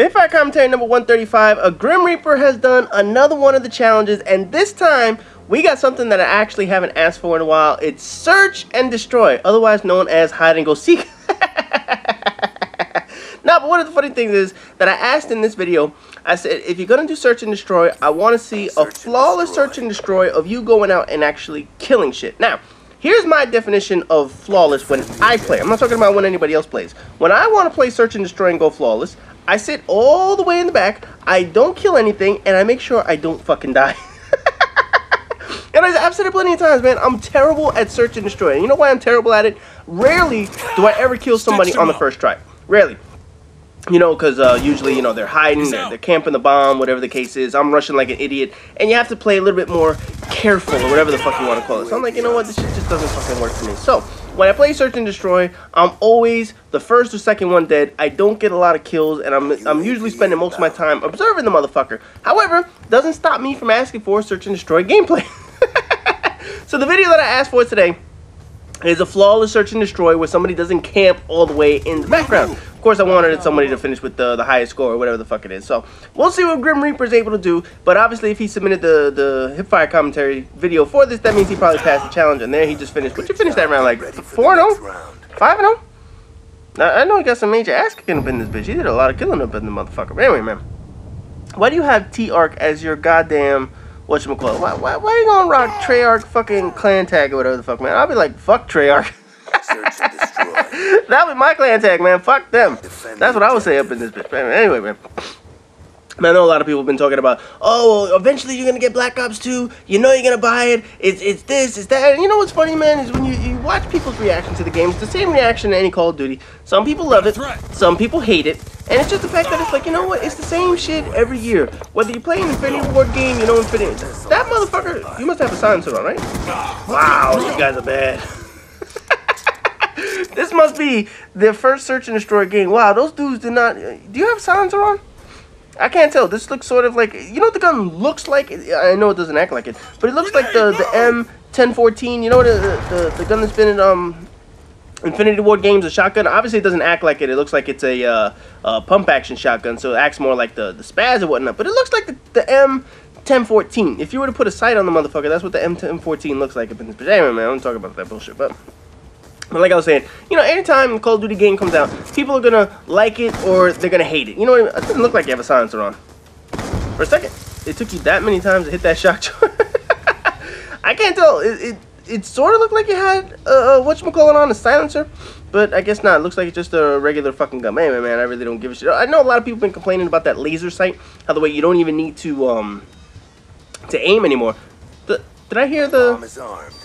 Mayfire commentary number 135. A Grim Reaper has done another one of the challenges, and this time we got something that I actually haven't asked for in a while. It's search and destroy, otherwise known as hide and go seek. Now, but one of the funny things is that I asked in this video, I said, if you're going to do search and destroy, I want to see a flawless search and destroy of you going out and actually killing shit. Now, here's my definition of flawless when I play. I'm not talking about when anybody else plays. When I want to play search and destroy and go flawless, I sit all the way in the back, I don't kill anything, and I make sure I don't fucking die. And I've said it plenty of times, man, I'm terrible at search and destroy. And you know why I'm terrible at it? Rarely do I ever kill somebody on the first try. Rarely. You know, because usually, you know, they're hiding, they're camping the bomb, whatever the case is. I'm rushing like an idiot, and you have to play a little bit more careful, or whatever the fuck you want to call it. So I'm like, you know what, this shit just doesn't fucking work for me. So, when I play search and destroy, I'm always the first or second one dead. I don't get a lot of kills, and I'm usually spending most of my time observing the motherfucker. However, doesn't stop me from asking for search and destroy gameplay. So the video that I asked for today is a flawless search and destroy where somebody doesn't camp all the way in the background. Of course, I wanted somebody to finish with the highest score or whatever the fuck it is. So we'll see what Grim Reaper is able to do. But obviously, if he submitted the hipfire commentary video for this, that means he probably passed the challenge. And there he just finished. What you finished that round, like 4-0? 5-0? I know he got some major ass kicking up in this bitch. He did a lot of killing up in the motherfucker. But anyway, man, why do you have T-Arc as your goddamn whatchamacallit? Why you gonna rock Treyarch fucking clan tag or whatever the fuck, man? I'll be like, fuck Treyarch. That was my clan tag, man. Fuck them. That's what I would say up in this bitch. Anyway, man. I know a lot of people have been talking about, oh, well, eventually you're going to get Black Ops 2. You know you're going to buy it. It's this, it's that. And you know what's funny, man, is when you watch people's reaction to the game, it's the same reaction to any Call of Duty. Some people love it. Some people hate it. And it's just the fact that it's like, you know what? It's the same shit every year. Whether you play an Infinity Ward game, you know Infinity. That motherfucker, you must have a silencer on, right? Wow, you guys are bad. This must be their first search and destroy game. Wow, those dudes did not... Do you have a silencer on? I can't tell. This looks sort of like... You know what the gun looks like? I know it doesn't act like it. But it looks like the M1014. You know the gun that's been in Infinity Ward games, a shotgun? Obviously, it doesn't act like it. It looks like it's a pump-action shotgun. So it acts more like the Spaz or whatnot. But it looks like the M1014. If you were to put a sight on the motherfucker, that's what the M1014 looks like. Anyway, man, I don't talk about that bullshit. But like I was saying, you know, anytime a Call of Duty game comes out, people are gonna like it or they're gonna hate it. You know what I mean? It doesn't look like you have a silencer on. For a second, it took you that many times to hit that shock charge. I can't tell. It sort of looked like you had whatchamacallit on, a silencer, but I guess not. It looks like it's just a regular fucking gun. Anyway, man, I really don't give a shit. I know a lot of people have been complaining about that laser sight. How the way you don't even need to aim anymore. Did I hear the...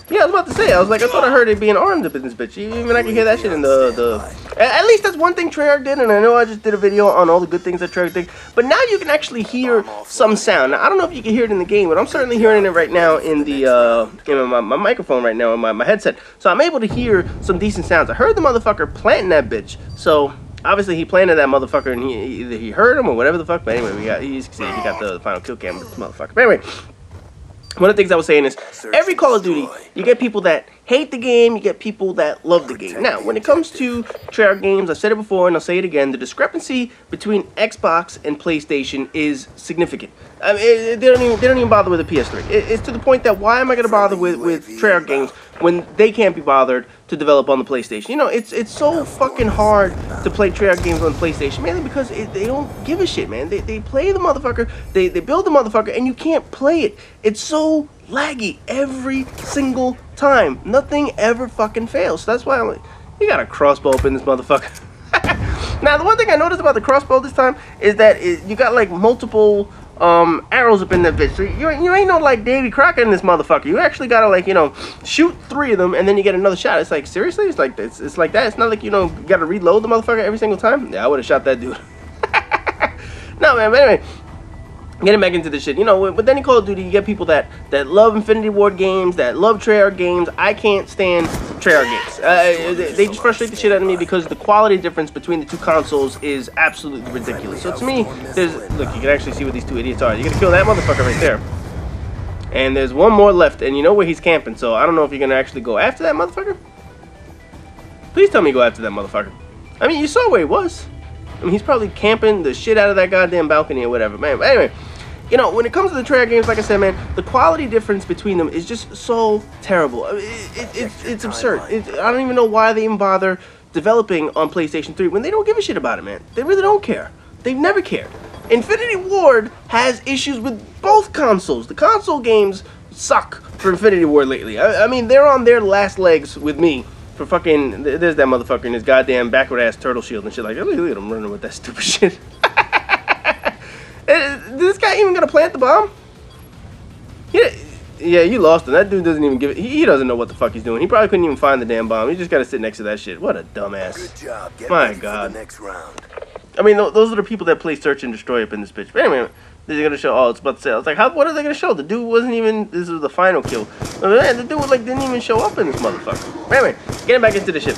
Yeah, I was about to say. I was like, I thought I heard it being armed up in this bitch. Even I can hear that shit in the... At least that's one thing Treyarch did, and I know I just did a video on all the good things that Treyarch did. But now you can actually hear some sound. Now, I don't know if you can hear it in the game, but I'm certainly hearing it right now in the my microphone right now, in my headset. So I'm able to hear some decent sounds. I heard the motherfucker planting that bitch. So obviously he planted that motherfucker, and either he heard him or whatever the fuck. But anyway, you can see he got the final kill cam with this motherfucker. But anyway, one of the things I was saying is, every Call of Duty, you get people that hate the game, you get people that love the game. Now, when it comes to Treyarch games, I've said it before and I'll say it again, the discrepancy between Xbox and PlayStation is significant. I mean, they don't even bother with the PS3. It's to the point that why am I going to bother with Treyarch games when they can't be bothered to develop on the PlayStation? You know, it's so fucking hard to play Treyarch games on the PlayStation, mainly because they don't give a shit, man. They play the motherfucker, they build the motherfucker, and you can't play it. It's so laggy every single time. Nothing ever fucking fails. So that's why I'm like, you got a crossbow up in this motherfucker. Now, the one thing I noticed about the crossbow this time is that you got like multiple arrows up in that bitch. So you ain't no like Davy Crockett in this motherfucker. You actually gotta, like, you know, shoot 3 of them and then you get another shot. It's like, seriously? It's like this. It's like that. It's not like, you know, you gotta reload the motherfucker every single time. Yeah, I would have shot that dude. No, man, but anyway, getting back into this shit, you know, with any Call of Duty, you get people that love Infinity Ward games, that love Treyarch games. I can't stand Treyarch games. They just frustrate the shit out of me because the quality difference between the two consoles is absolutely ridiculous. So to me, look, you can actually see what these two idiots are. You're gonna kill that motherfucker right there. And there's one more left, and you know where he's camping, so I don't know if you're gonna actually go after that motherfucker. Please tell me you go after that motherfucker. I mean, you saw where he was. I mean, he's probably camping the shit out of that goddamn balcony or whatever, man. But anyway, you know, when it comes to the Treyarch games, like I said, man, the quality difference between them is just so terrible. I mean, it's absurd. I don't even know why they even bother developing on PlayStation 3 when they don't give a shit about it, man. They really don't care. They've never cared. Infinity Ward has issues with both consoles. The console games suck for Infinity Ward lately. I mean, they're on their last legs with me for fucking... There's that motherfucker in his goddamn backward-ass turtle shield and shit like that. Look at him running with that stupid shit. Is this guy even gonna plant the bomb? Yeah, you lost him. That dude doesn't even give it. He doesn't know what the fuck he's doing. He probably couldn't even find the damn bomb. He just gotta sit next to that shit. What a dumbass. Good job. Get My ready God. for the next round. I mean, those are the people that play Search and Destroy up in this bitch. But anyway, they're gonna show. Oh, it's about to say. I was like, what are they gonna show? The dude wasn't even. This was the final kill. But man, the dude like didn't even show up in this motherfucker. But anyway, getting back into the shit.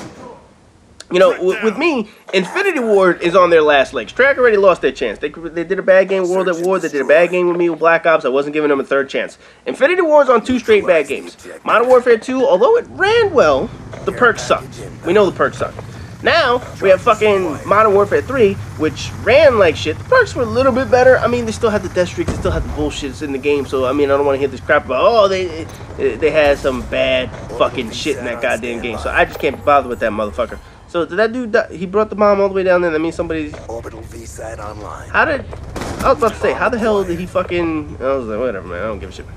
You know, with me, Infinity Ward is on their last legs. Treyarch already lost their chance. They did a bad game, World at War. They did a bad game with me with Black Ops. I wasn't giving them a third chance. Infinity Ward's on 2 straight bad games. Modern Warfare 2, although it ran well, the perks sucked. We know the perks suck. Now, we have fucking Modern Warfare 3, which ran like shit. The perks were a little bit better. I mean, they still had the death streaks. They still had the bullshits in the game. So, I mean, I don't want to hear this crap about, oh, they had some bad fucking shit in that goddamn game. So, I just can't be bothered with that motherfucker. So did that dude die? He brought the bomb all the way down there. That means somebody's... Orbital V-side online. How did... I was about to say, how the hell did he fucking... I was like, whatever, man. I don't give a shit.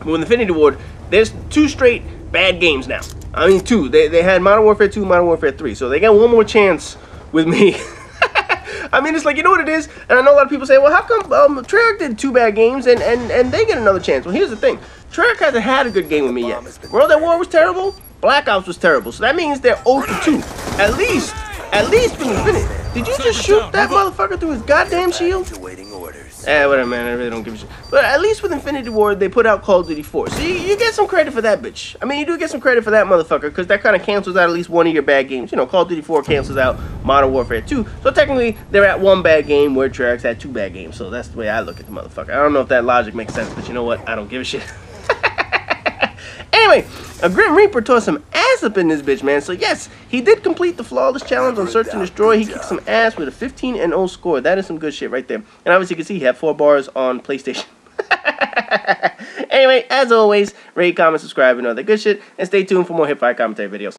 But with Infinity Ward, there's 2 straight bad games now. I mean, 2. They had Modern Warfare 2, Modern Warfare 3. So they got one more chance with me. I mean, it's like, you know what it is? And I know a lot of people say, well, how come Treyarch did 2 bad games and they get another chance? Well, here's the thing. Treyarch hasn't had a good game with me yet. World at War was terrible. Black Ops was terrible, so that means they're 0-2. At least from Infinity. Did you just shoot that motherfucker through his goddamn shield? Whatever, man. I really don't give a shit. But at least with Infinity Ward, they put out Call of Duty 4. So you get some credit for that, bitch. I mean, you do get some credit for that motherfucker, because that kind of cancels out at least one of your bad games. You know, Call of Duty 4 cancels out Modern Warfare 2. So technically, they're at 1 bad game where Treyarch's had 2 bad games. So that's the way I look at the motherfucker. I don't know if that logic makes sense, but you know what? I don't give a shit. Anyway, a Grim Reaper tore some ass up in this bitch, man. So yes, he did complete the flawless challenge on Search and Destroy. He kicked some ass with a 15-0 score. That is some good shit right there. And obviously you can see he had 4 bars on PlayStation. Anyway, as always, rate, comment, subscribe, and all that good shit. And stay tuned for more hip-fire commentary videos.